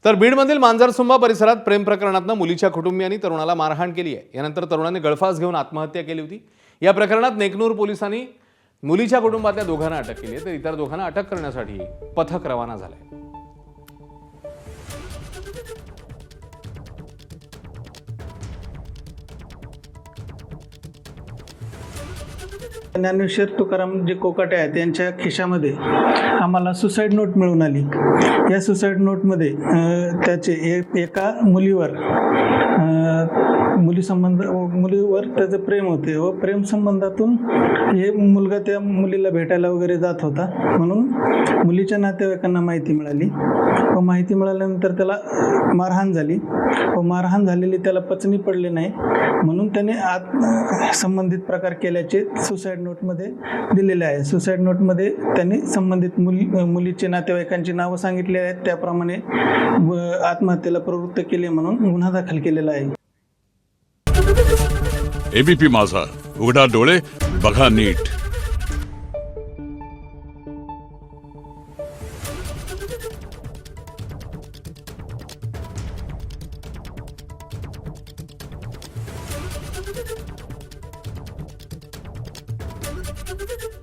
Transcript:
तर बीडमधील मांजरसुंबा परिसरात प्रेम प्रकरणातनं मुलीच्या कुटुंबियांनी तरुणाला मारहाण केली आहे। यानंतर तरुणाने गळफास घेऊन आत्महत्या केली होती। या प्रकरणात नेकनूर पोलिसांनी मुलीच्या कुटुंबातल्या दोघांना अटक केली आहे, तर इतर दोघांना अटक करण्यासाठी पथक रवाना झाले। ज्ञानेश्वर तुकाराम जे कोकाटे आहेत त्यांच्या खिशामध्ये आम्हाला सुसाईड नोट मिळून आली। या सुसाईड नोटमध्ये त्याचे एका मुलीवर मुलीवर त्याचं प्रेम होते व प्रेम संबंधातून हे मुलगा त्या मुलीला भेटायला वगैरे जात होता, म्हणून मुलीच्या नातेवाईकांना माहिती मिळाली व माहिती मिळाल्यानंतर त्याला मारहाण झाली व मारहाण झालेली त्याला पचनी पडले नाही, म्हणून त्याने संबंधित प्रकार केल्याचे सुसाईड नोटमध्ये दिलेले आहे। सुसाईड नोटमध्ये त्यांनी संबंधित मुलीचे नातेवाईकांची नावं सांगितली आहेत, त्याप्रमाणे आत्महत्येला प्रवृत्त केले म्हणून गुन्हा दाखल केलेला आहे। एबीपी माझा, उघडा डोळे बघा नीट। Thank you.